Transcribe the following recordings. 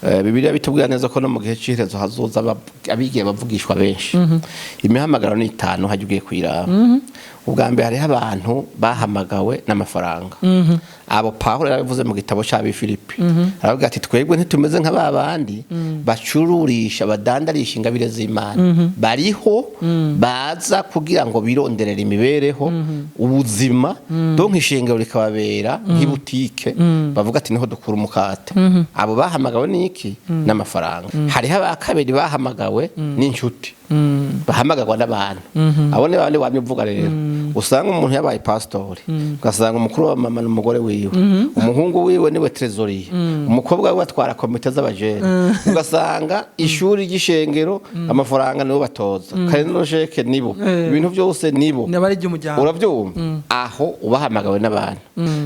Bibiliya bitubwira neza ko no mu gihe c'iherezo hazoza abigiye bavugishwa benshi. Imihamagaro ni 5 hajugiye kwiraba. Ubwa mbere hariho abantu bahamagawe n'amafaranga. Abo Pawulo yaravuze mu gitabo cya Filipi. Aravuga ati twebwe ntitumeze nk'ababandi bacururisha badandarisha ingabire z'Imana. Bariho baza kugira ngo bironderera imibereho ubuzima donc ishengero rikababera nk'ibutike bavuga ati niho dukura umukate. Abo bahamagawe n'iki n'amafaranga. Hariho abakabiri bahamagawe n'inshuti. Bahamagarwa n'abantu. Abone bandi wamvuga rero. Usanga umuntu yabaye pastori, ugasanga umukuru wa mama n'umugore wiwe, umuhungu wiwe niwe trezorier, umukobwa we atwara komite z'abajene, ugasanga ishuri ry'ishengero amafaranga nibo batoza, kare no sheke nibo, ibintu byose nibo. Uravyumva? Aho ubahamagawe n'abantu.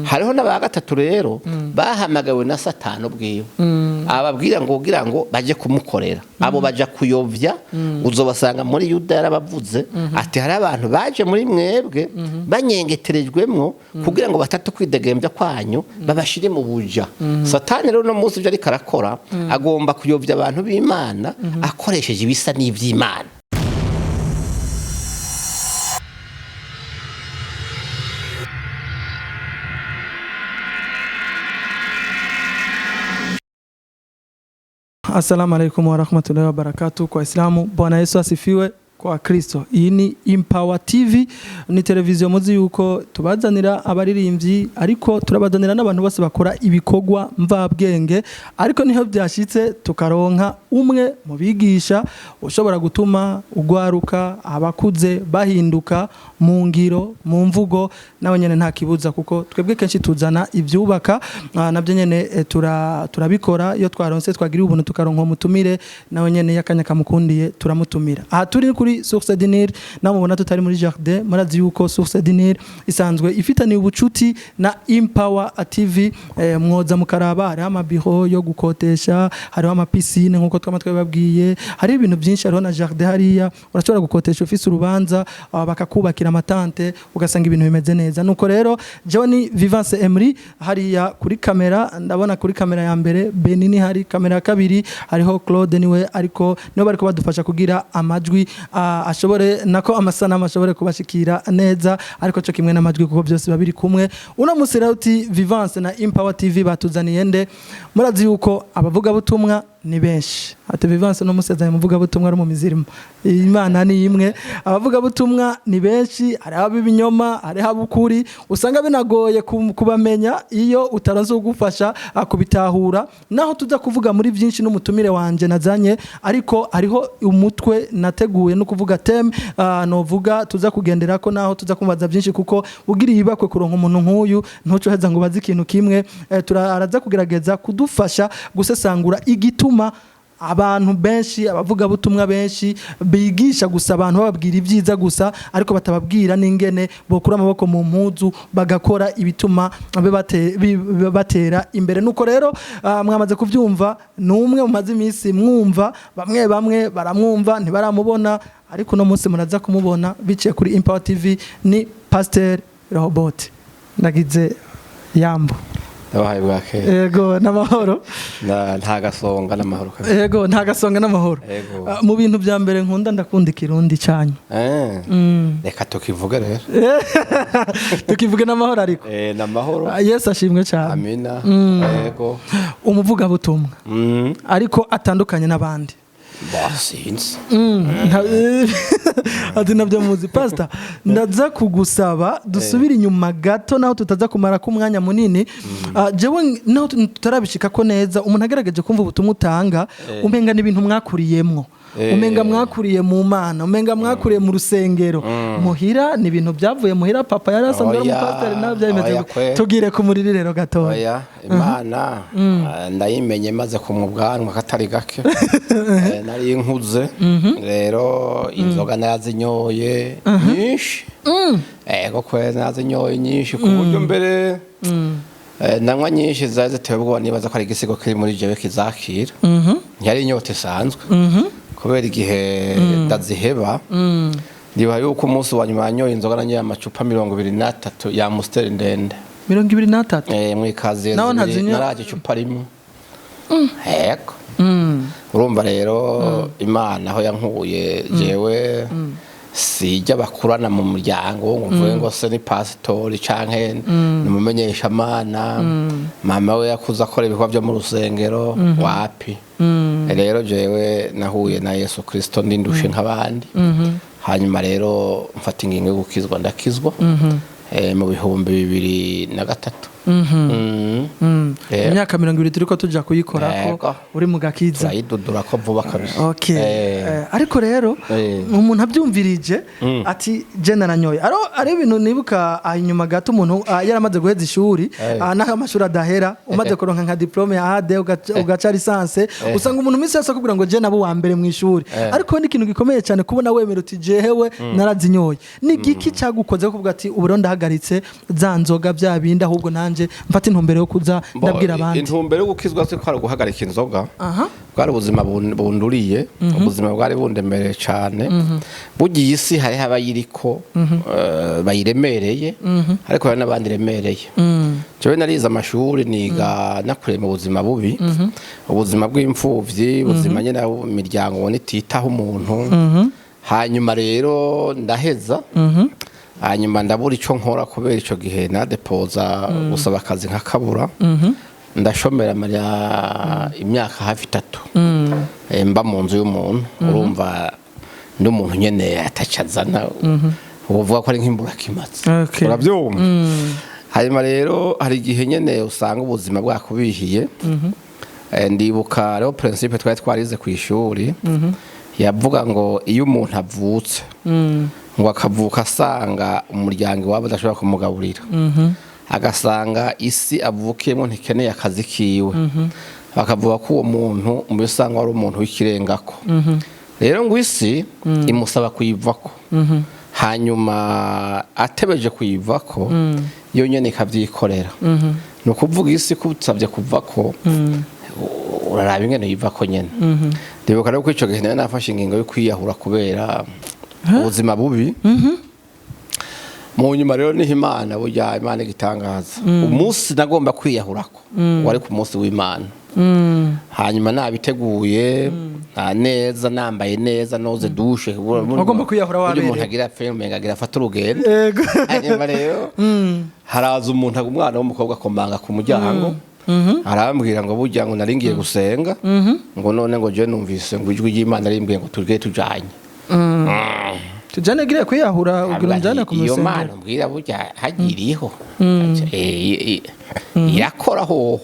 Hariho n'aba gatatu rero bahamagawe na Satani ubwiwe. Ababwira ngo kugira ngo baje kumukorera. Abo baja kuyovya uzobasanga muri Yuda yarabavuze ati hari abantu baje muri mwebwe banyengeterejwemwo kugira ngo batatu kwidegembya kwanyu babashire mu buja. Satani rero no munsi byo ari karakora agomba kuyovya abantu b'Imana akoresheje ibisa n'ivy'Imana. Assalamu alaikum wa rahmatullahi wa barakatuh. Kwa Islamu, Bwana Yesu asifiwe. Kwa Kristo. Iyi ni Empower TV, ni televiziyo muzi yuko tubazanira abaririmbyi ariko turabazanira n'abantu bose bakora ibikogwa mvabwenge, ariko niho byashitse tukaronka umwe mu bigisha ushobora gutuma ugwaruka abakuze bahinduka mu ngiro mu mvugo nawe nyene nta kibuza, kuko twebwe kenshi tuzana ivyubaka nabyo nyene turabikora iyo twaronse twagira ubuntu tukaronka umutumire nawe nyene yakanya kamukundiye turamutumira. Aha turi kuri Source du Nil, namubona tutari muri Jardin, murazi yuko Source du Nil isanzwe ifitaniye ubucuti na Empower TV. Mwoza mukaraba, hari amabiro yo gukotesha, hari ama piscine nkuko twamatwe babwiye, hari ibintu byinshi, hariho na Jardin hariya urashobora gukotesha ufise urubanza bakakubakira amatante ugasanga ibintu bimeze neza. Nuko rero Johnny Vivance Emery hariya kuri kamera, ndabona kuri kamera ya mbere Benini, hari kamera ya kabiri hariho Claude niwe ariko nibo bariko badufasha kugira amajwi ashobore nako amasanamu ashobore kubashikira neza, ariko cyo kimwe n'amajwi kuko byose babiri kumwe. Uno musira uti Vivance na Empower TV batuzaniye nde? Murazi yuko abavuga butumwa ni benshi. Ati Vivance no musezanye muvuga butumwa ari mu mizirimo. Imana ni imwe. Abavuga butumwa ni benshi, hari abibinyoma, hari abukuri, usanga binagoye kubamenya iyo utaranze ugufasha akubitahura. Naho tuza kuvuga muri byinshi n'umutumire wanje nazanye, ariko ariho umutwe nateguye no kuvuga theme novuga tuza kugendera ko, naho tuza kumaza byinshi kuko ugiriye ibakwe kuronka umuntu nk'uyu ntucoheza ngo bazi ikintu kimwe. Turaraza kugerageza kudufasha gusesangura igituma abantu benshi, abavuga butumwa benshi bigisha gusa abantu bababwira ibyiza gusa, ariko batababwira n'ingene bokura amaboko mu mpuzu bagakora ibituma batera imbere. Nuko rero mwamaze kuvyumva, numwe mumaze iminsi mwumva, bamwe baramwumva ntibaramubona, ariko no munsi muraza kumubona biciye kuri Empower TV. Ni Pastor Robot ndagize Yambo. Abahaye bwake. Yego n'amahoro. Nta gasonga n'amahoro. Yego nta gasonga n'amahoro. Mu bintu bya mbere nkunda ndakunda ikirundi cyanyu. Reka tukivuge rero. Tukivuge n'amahoro ariko. N'amahoro. Yesu ashimwe cyane. Amina. Yego. Umuvuga butumwa. Ariko atandukanye n'abandi. Basinzi. Ati nabyo muzi Pastor, ndaza kugusaba dusubira inyuma gato naho tutaza kumara ku mwanya munini. Jewe naho tutarabishika ko neza, umuntu agerageje kumva ubutumwa utanga umenga n'ibintu mwakuriyemwo, umenga mwakuriye mu Mana, umenga mwakuriye mu rusengero. Muhira ni ibintu byavuye muhira, papa yari asanzwe ari umupasiteri nawe byameze. Tugire ku muriri rero gato. Oya Imana ndayimenye maze kumubwanwa katari gake. Nari inkuze rero inzoga nazinyoye nyinshi. Ego kweza nazinyoye nyinshi ku buryo mbere nanywa nyinshi zazitewe ubwo nibaza ko ari igisigo kiri muri jewe kizakira. Ntiyari inyota isanzwe kubera igihe ndaziheba. Ndiba yuko umunsi wa nyuma yanyoye inzoga nanyoye amacupa 23 ya Amstel ndende. 23? Mwikaze naraje icupa rimwe. yego urumva rero Imana aho yankuye jewe sijya bakurana mu muryango ngo mvuge ngo se ni pasitori canke ni mumenyesha mana mama we yakuze akora ibikorwa byo mu rusengero wapi rero jewe nahuye na Yesu Kristo ndindushe nk'abandi hanyuma rero mfata ingingo yo gukizwa ndakizwa mu bihumbi 2003 imyaka 20 turiko tuja kuyikorako uri mu gakiza turayidudura ko vuba kabisa ariko rero umuntu abyumvirije ati je naranyoye ari ibintu nibuka inyuma gato umuntu yaramaze guheza ishuri naho amashuri adahera umaze kuronka nka diplome ya AD ugaca lisanse usanga umuntu misi yose akubwira ngo je nabo wa mbere mu ishuri ariko ni ikintu gikomeye cyane kubona wemera uti jehewe narazinyoye ni giki cyagukoze kuvuga ati ubu ndahagaritse za nzoga bya bindi ahubwo nanje mfata intumbero yo kuza ndabwira abandi intumbero yo gukizwa se kwara guhagarika inzoga bwari ubuzima bunduriye ubuzima bwari bundemereye cyane bugiye isi hari abayiriko bayiremereye ariko hari n'abandi remereye jewe narize amashuri niga nakure mu buzima bubi ubuzima bw'imfuvyi ubuzima nyene imiryango ubona ititaho umuntu hanyuma rero ndaheza hanyuma ndabura icyo nkora kubera icyo gihe nadepoza gusaba akazi nkakabura ndashomera imyaka hafi 3 mba mu nzu y'umuntu urumva ndi umuntu nyene atacazana uvuga ko ari nk'imburakimazi urabyumva hanyuma rero hari igihe nyene usanga ubuzima bwakubihiye ndibuka rero principe twarize ku ishuri yavuga ngo iyo umuntu avutse ngo akavuka asanga umuryango iwabo adashobora kumugaburira agasanga isi avukiyemo ntikeneye akazi kiwe bakavuga ko uwo muntu mu bisanga ari umuntu w'ikirengako rero ngo isi imusaba kuyivako hanyuma atebeje kuyivako yo nyene ikavyikorera ni ukuvuga isi kutsabye kuvako uraraba ingene yivako nyene ndibuka rero ko ico gihe nafashe ingingo yo kwiyahura kubera ubuzima bubi mu nyuma rero niho Imana burya Imana igitangaza umunsi nagomba kwiyahurako wari ku munsi w'Imana hanyuma nabiteguye neza nambaye neza noze dushe ugomba kwiyahura wabere umuntu agira filme ngagira afata urugendo hanyuma rero haraza umuntu umwana w'umukobwa komanga ku muryango arambwira ngo burya ngo naringiye gusenga ngo none ngo je numvise ngo ijwi ry'Imana rimbwiye ngo turge tujanye tujane gire kwiyahura ugira njana ku musenga iyo Mana mbwira burya hagiriho yakoraho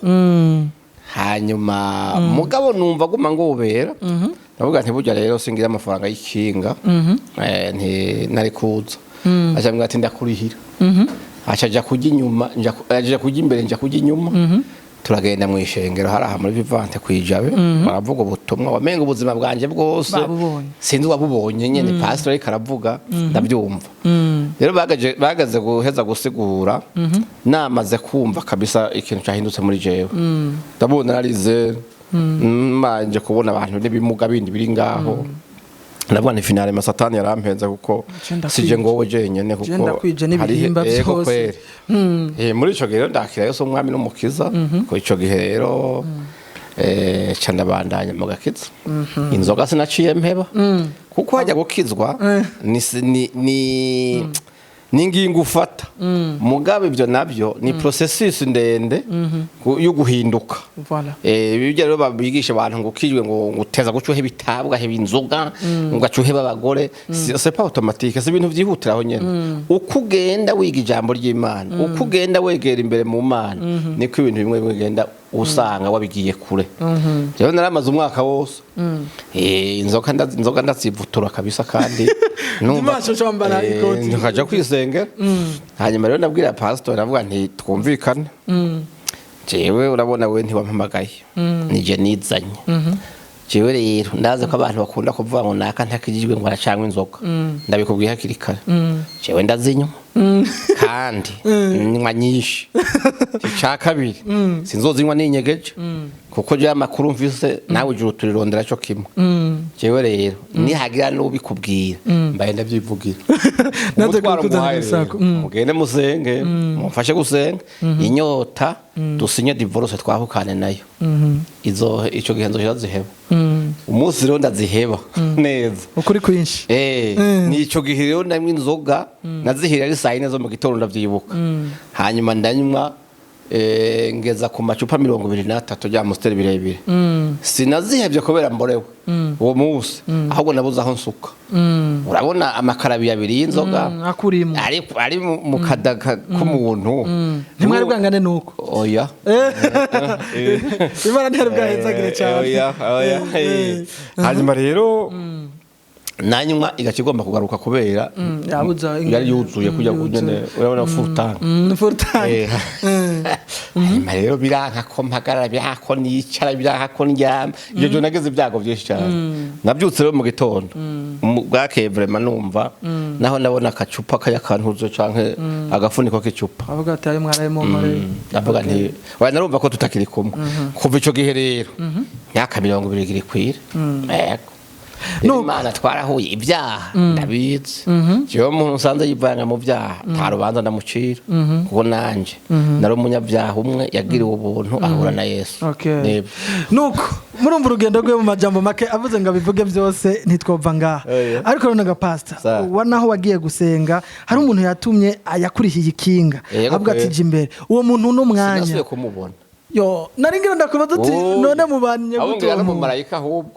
hanyuma mugabo numva guma ngobera ndavuga nti burya rero singira amafaranga y'ikinga nari kuza acambwira ati ndakurihira acaja kujya inyuma aja kujya imbere nja kujya inyuma turagenda mu ishengero haraha muri Vivante kwijabe baravuga ubutumwa wamenga ubuzima bwanje bwose sinzi wabubonye nyene pastor karavuga ndabyumva rero bagaze guheza gusigura namaze kumva kabisa ikintu cyahindutse muri jewe ndabona narize manje kubona abantu n'ibimuga bindi biri ngaho ndavuga ni finale masatani yarampenza kuko sije ngowe jenyene kuko n'ibihimba byose muri ico gihe ndakira Yesu umwami n'umukiza ko ico gihe rero candabandanya mu gakiza inzoga sinaciye mpeba kuko hajya gukizwa ni ningingo ufata mugabe ibyo nabyo ni processus ndende yo guhinduka ibyo rero babigisha abantu ngo ukijwe ngo uteza gucuhe bitabwa he binzoga ngo acuhe babagore c'est pas automatique c'est ibintu byihutiraho nyene ukugenda wiga ijambo ry'Imana ukugenda wegera imbere mu Mana niko ibintu bimwe bigenda usanga wabigiye kure rero naramaze umwaka wose inzoga ndazivutura kabisa kandi ndimasho chambara ikoti nkaja kwisengera hanyuma rero nabwira pastor navuga nti twumvikana jewe urabona we ntiwampamagaye nije nizanye jewe rero ndaze ko abantu bakunda kuvuga ngo naka ntakijijwe ngo aracangwa inzoga ndabikubwiye hakiri kare jewe ndazinywa kandi nywa nyinshi icya kabiri sinzozinywa ninyegeje kuko je amakuru mvise nawe ujuru turirondera cyo kimwe jewe rero nihagira n'ubikubwira mbaye ndavyivugira natwe kuzana mugende musenge mumfashe gusenga inyota dusinye divorce twahukane nayo ico gihe nzohera ziheba umunsi rero ndaziheba neza ukuri kwinshi nico gihe rero namwe inzoga nazihira ari saa 4 zo mu gitondo ndavyibuka hanyuma ndanywa ngeza ku macupa 23 rya Amstel birebire sinazihevye kubera mborewe uwo munsi ahubwo nabuze aho nsuka urabona amakarabi abiri y'inzoga akurimo ari mu kadaka k'umuntu ntimwari bwangane nuko oya imana ntiyari bwahezagire cyane oya hanyuma rero nanyuma igakigomba kugaruka kubera yari yuzuye kujya kunyene urabona futanga hanyuma rero biranka ko mpagarara byako nicara byako ndyama ibyo byo nageze ibyago byinshi cyane nabyutse rero mu gitondo bwakeye vraiment numva naho ndabona akacupa kayakantuzo canke agafuniko k'icupa avuga ati ayo mwaraye mu mare avuga nti wari narumva ko tutakiri kumwe kuva ico gihe rero myaka 20 iri kwira Imana twarahuye ibyaha ndabizi jewe umuntu usanze yivanga mu byaha nta rubanza ndamucira kuko nanje nari umunyabyaha umwe yagiriwe ubuntu ahura na Yesu nuko murumva urugendo rwe mu majambo make avuze ngo abivuge byose ntitwova ngaha ariko rero nga pastor wanaho wagiye gusenga hari umuntu yatumye ayakurihiye ikinga avuga ati je imbere uwo muntu n'umwanya sinasuye kumubona yo naringira ndakubaza uti none mubanye gute uwo mu marayika ahubwo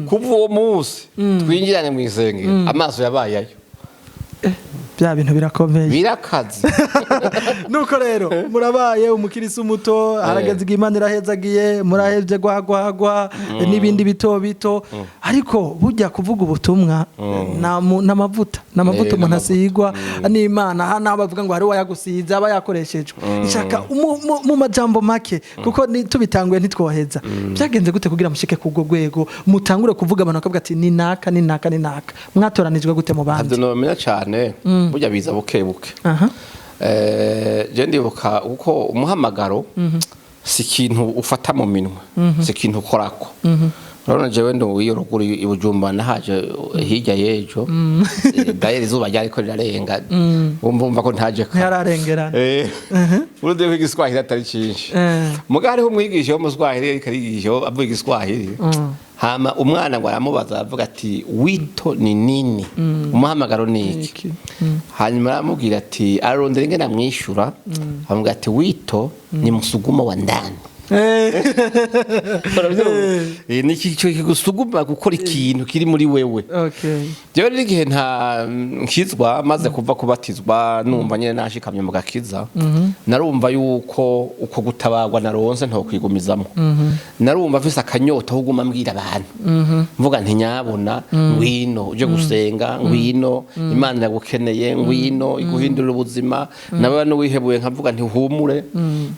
kuva uwo munsi twinjirane mu isengero amaso yabayayo bya bintu birakomeye birakaze nuko rero murabaye umukirisi umuto arageze Imana irahezagiye murahevye gwagwagwa n'ibindi bito bito ariko burya kuvuga ubutumwa n'amavuta umuntu asigwa n'Imana hana bavuga ngo hari wayagusize aba yakoreshejwe ishaka mu majambo make kuko tubitanguye ntitwoheza byagenze gute kugira mushike kugwo gwego mutangure kuvuga abantu akavuga ati ni naka mwatoranijwe gute mu bandi ntabyo nomenya cyane burya biza bukebuke je ndibuka uko umuhamagaro si ikintu ufata mu minwe si ikintu ukorako urabona jewe ndo wiyorogura ibujumba nahaje hirya yejo daire izuba ryariko rirarenga umva ko ntaje ka yararengerana urude kwigiswahili atari cyinshi mugari ho mwigisha wo muswahili karigisha avuga igiswahili hama umwana ngo aramubaza avuga ati wito ni nini umuhamagaro ni iki hanyuma aramubwira ati arondera ingena mwishura avuga ati wito ni musuguma wa ndani ni cyo kigusuguma gukora ikintu kiri muri wewe rero n'igihe nta nkizwa maze kuva kubatizwa numva nyine nashikamye mu gakiza narumva yuko uko gutabagwa naronse nto kwigumizamo narumva afise akanyota ho guma mbwira abantu mvuga nti nyabona ngwino uje gusenga ngwino Imana iragukeneye ngwino iguhindurira ubuzima nabana wihebuye nkavuga nti humure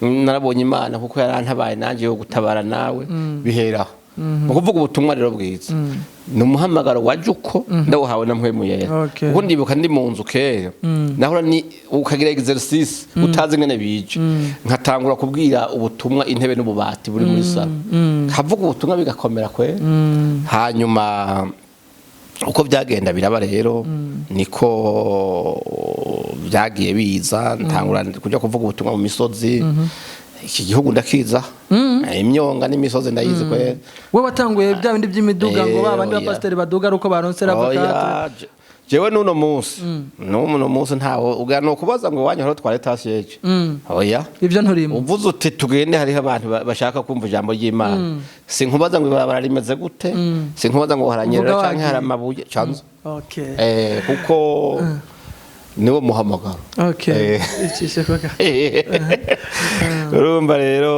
narabonye Imana kuko yarantabaye nanje yo gutabara nawe biheraho ukuvuga ubutumwa rero bwiza numuhamagaro wajuko ndawuhawe na mpwemu yera uko ndibuka ndi mu nzu kera nahora ni ukagira exercice utazi ngene bije nkatangura kubwira ubutumwa intebe n'ububati buri muri sala kavuga ubutumwa bigakomera kwe hanyuma uko byagenda biraba rero niko byagiye biza ntangura kujya kuvuga ubutumwa mu misozi iki gihugu ndakiza imyonga n'imisozi ndayizi kwe we watanguye bya bindi by'imiduga ngo babandi ba pasteur baduga ruko baronsera avocate jewe nuno munsi ntawo ugano kubaza ngo wanya horo tware tasyeje oya ivyo nturimo uvuze uti tugende hari abantu bashaka kumva ijambo ry'Imana sinkubaza ngo barabara rimeze gute sinkubaza ngo haranyerera canke haramabuye canzo kuko niwo muhamagaro icishe koga urumva rero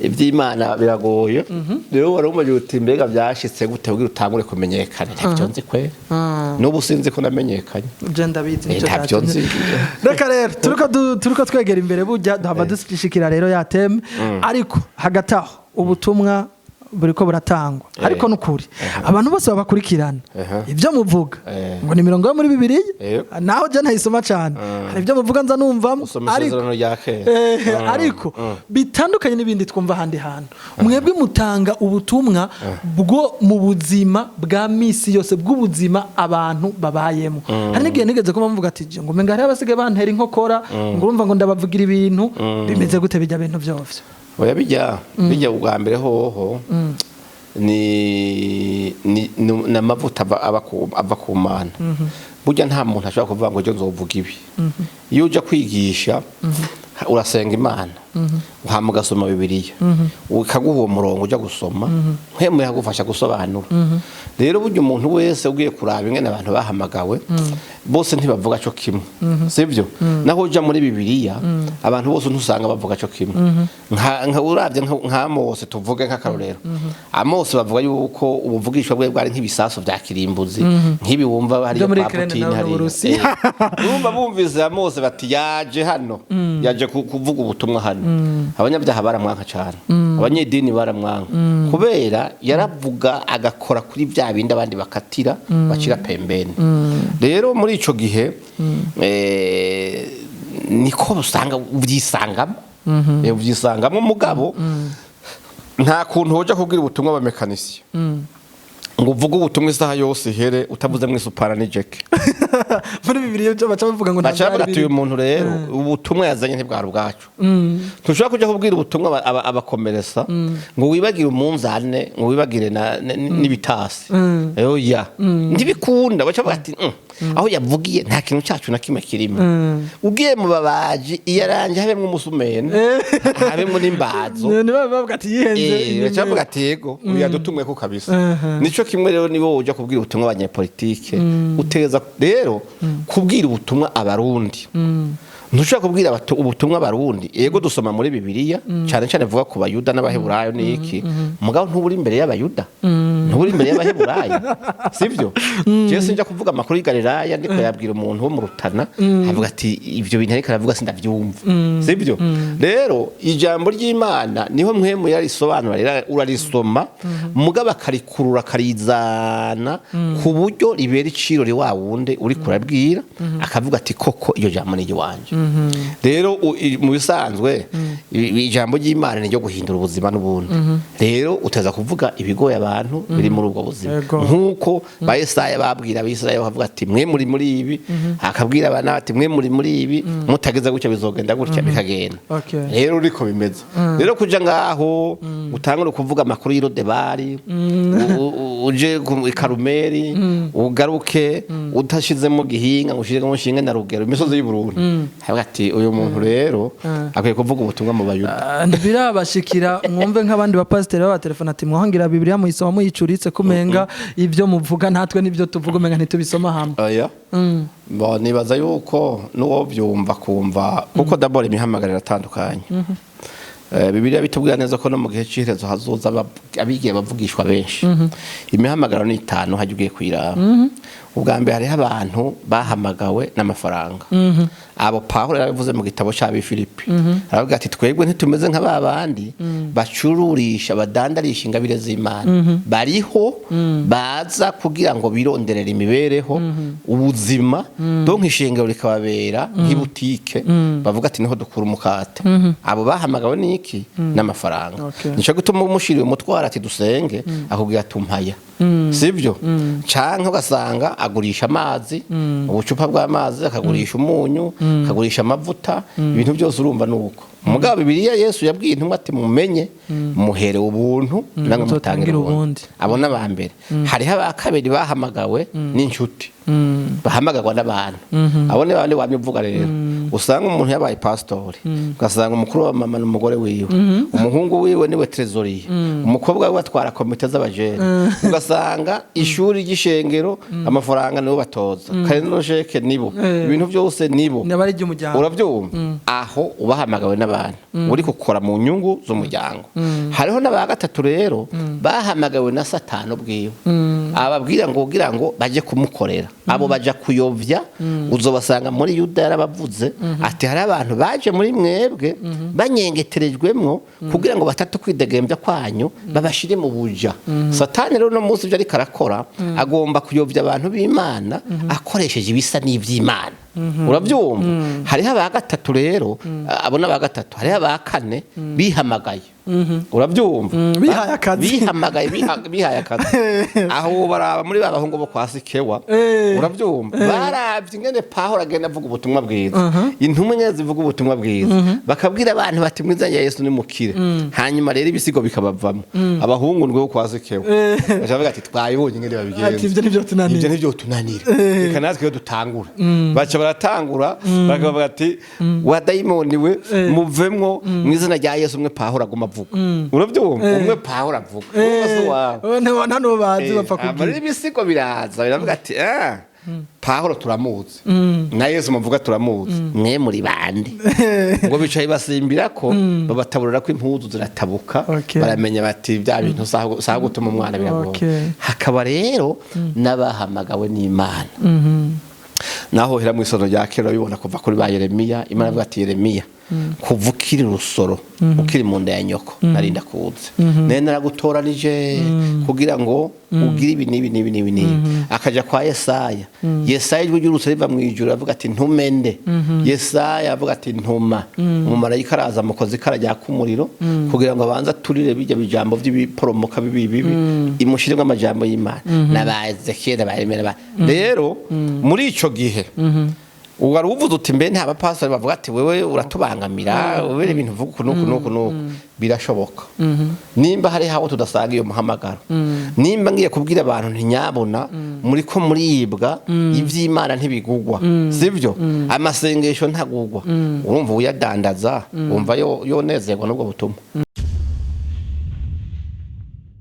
iby'Imana biragoye rero warumva uti mbega byashitse gute kugira utangure kumenyekana ntacyo nzi kwe n'ubu sinzi ko namenyekanye je ndabizi ntacyo nzi reka rero turiko twegera imbere burya duhava dushikira rero ya teme ariko hagataho ubutumwa buriko buratangwa ariko nukuri abantu bose babakurikirana ibyo muvuga ngo ni mirongo yo muri Bibiliya naho je ntayisoma cyane hari ibyo muvuga nza numvamo ariko bitandukanye n'ibindi twumva handi hantu mwebwe mutanga ubutumwa bwo mu buzima bwa misi yose bw'ubuzima abantu babayemo hari n'igihe nigeze ko bamuvuga ati ngo menga hari abasigaye bantera inkokora ngo urumva ngo ndabavugira ibintu bimeze gute bijya bintu byose oya bijya ubwa mbere hoho ni namavuta ava ku Mana burya nta muntu ashobora kuvuga ngo je nzovuga ibi iyo uja kwigisha urasenga Imana uhama ugasoma Bibiliya ukaguha uwo murongo uja gusoma nk'emwe yagufasha gusobanura rero burya umuntu wese ugiye kuraba ingene abantu bahamagawe bose ntibavuga cyo kimwe sivyo naho uja muri Bibiliya abantu bose ntusanga bavuga cyo kimwe nka uravye nka Mose tuvuge nk'akarorero Mose bavuga yuko ubuvugishwa bwe bwari nk'ibisaso vya kirimbuzi nk'ibi wumva hari kwa Putin hari urumva bumviza Mose bati yaje hano yaje kuvuga ubutumwa hano abanyabyaha baramwanka cyane abanyedini baramwanka kubera yaravuga agakora kuri bya bindi abandi bakatira bacira pembeni rero muri ico gihe niko usanga uvyisangamo mugabo nta kuntu hoja kubwira ubutumwa abamekanisiye ngo uvuge ubutumwa isaha yose here utavuze mu isupara ni Jack muri Bibiliya byo baca bavuga ngo ntabwo uyu muntu rero ubutumwa yazanye ntibwari ubwacu tushobora kujya kubwira ubutumwa abakomeresa ngo wibagire umunzane ngo wibagire n'ibitasi oya ntibikunda baca bavuga ati aho yavugiye nta kintu cyacu na kimwe kirimo ugiye mu babaji iyaranje habemwe umusumene habemwe n'imbazo niba bavuga ati yihenze baca bavuga ati yego uyadutumwe ko kabisa nico kimwe rero nibo uja kubwira ubutumwa abanyepolitike uteza rero kubwira ubutumwa abarundi ntushaka kubwira ubutumwa abarundi yego dusoma muri Bibiliya cyane cyane vuga ku bayuda n'abaheburayo niki mugabo ntuburi imbere y'abayuda ntuburi imbere y'abaheburayo sivyo je sinja kuvuga amakuru y'Galilaya ndiko yabwira umuntu wo mu Rutana avuga ati ivyo bintu ariko aravuga sindavyumva sivyo rero ijambo ry'Imana niho mwemu yarisobanura urarisoma mugabo akarikurura karizana ku buryo ribera iciro ri wawunde uri kurabwira akavuga ati koko iyo jambo ni wanje rero mu bisanzwe ijambo ry'Imana ni ryo guhindura ubuzima n'ubuntu rero utaza kuvuga ibigoye abantu biri muri ubwo buzima nkuko ba Yesaya babwira abisirayeli bavuga ati mwe muri ibi akabwira abana ati mwe muri ibi mutageza gutya bizogenda gutya bikagenda rero uriko bimeze rero kuja ngaho utangura kuvuga amakuru y'Irodebari uje ku Karumeli ugaruke utashizemo gihinga ngushiremo nshinga na rugero imisozi y'u Burundi ati uyu muntu rero akwiye kuvuga ubutumwa mu bayuda birabashikira mwumve nk'abandi ba pasiteri baba telefone ati muhangira Bibiliya muyisoma muyicuritse kumenga ibyo muvuga natwe nibyo tuvuga umenga ntitubisoma hamwe oya nibaza yuko nuwo byumva kumva kuko dabora imihamagarira atandukanye Bibiliya bitubwira neza ko no mu gihe cy'iherezo hazoza abigiye bavugishwa benshi imihamagariro ni 5 hajye ugiye kwiraba ubwa mbere hari abantu bahamagawe n'amafaranga abo Pawulo yaravuze mu gitabo cya Filipi aravuga ati twebwe ntitumeze nk'ababandi bacururisha badandarisha ingabire z'Imana bariho baza kugira ngo bironderere imibereho ubuzima donc ishengero rikababera nk'ibutike bavuga ati niho dukura umukate abo bahamagawe n'iki n'amafaranga nico gutuma umushiriwe mutwara ati dusenge akubwira tumpaya sibyo canke ugasanga agurisha amazi ubucupa bw'amazi akagurisha umunyu akagurisha amavuta ibintu byose urumva nuko mugabo Bibiliya Yesu yabwiye intumwa ati mumenye muhere ubuntu nange mutangira ubundi abona bambere hari abakabiri bahamagawe n'inshuti bahamagarwa n'abantu abone bande wamye rero usanga umuntu yabaye pastori ugasanga umukuru wa mama n'umugore wiwe umuhungu wiwe niwe trezorier umukobwa we atwara komite z'abajene ugasanga ishuri ry'ishengero amafaranga nibo batoza kandi sheke nibo ibintu byose nibo uravyumva aho ubahamagawe n'abantu uri gukora mu nyungu z'umuryango hariho n'aba gatatu rero bahamagawe na Satani ubwiwe ababwira ngo kugira ngo baje kumukorera abo baja kuyovya uzobasanga muri Yuda yarabavuze ati hari abantu baje muri mwebwe banyengeterejwemwo kugira ngo batatu kwidegembya kwanyu babashire mu buja. Satani rero no munsi byo ari karakora agomba kuyovya abantu b'Imana akoresheje ibisa n'ivy'Imana. Uravyumva? Hariho aba gatatu rero abona aba gatatu hariho aba kane bihamagaye. Uravyumva? Bihamagaye bihaye akazi. Aho baraba muri babahungu bo kwa Sikewa. Uravyumva? Baravye ingene Pawulo agenda avuga ubutumwa bwiza. Intumwa nyene zivuga ubutumwa bwiza. Bakabwira abantu bati mwiza ya Yesu ni mukire. Hanyuma rero ibisigo bikabavamo. Abahungu ndwe kwa Sikewa. Bacavuga ati twayibonye ingene babigenza. Ati ivyo nivyo tunanira. Reka natwe dutangura. Baca baratangura bakavuga ati wadayimoniwe muvemwo mwizina rya Yesu umwe Pawulo aguma avuga. Uravyumva? Umwe Pawulo avuga. Nta no bazi bapfa kugira. Ari ibisigo biraza biravuga ati Pawulo turamuzi na Yesu muvuga turamuzi mwe muri bande ngo bicaye basimbira ko babataburira ko impuzu ziratabuka baramenya bati bya bintu saha gutuma umwana biragoye. Hakaba rero n'abahamagawe n'Imana. Naho hera mu isono rya kera bibona kuva kuri ba Yeremiya. Imana avuga ati Yeremiya kuva ukiri rusoro ukiri mu nda ya nyoko narinda kuza nene naragutoranije kugira ngo ugire ibi nibi. Akaja kwa Yesaya. Yesaya ijwi ry'urutse riva mu ijuru avuga ati ntumende. Yesaya avuga ati ntuma umumarayika araza mukozi karajya kumuriro kugira ngo abanza turire bijya bijambo by'ibiporomoka bibi imushiremo amajambo y'Imana n'abazekiel baremera. Rero muri ico gihe wari uvuze uti mbe nta bapastori bavuga ati wewe uratubangamira wewe ibintu uvuga nuko birashoboka. Nimba hari hawo tudasanga iyo muhamagaro. Nimba ngiye kubwira abantu ntinyabona muri ko muribwa ivy'Imana ntibigugwa. Sivyo? Amasengesho ntagugwa. Urumva uyadandaza umva yo nezerwa nubwo butumwa.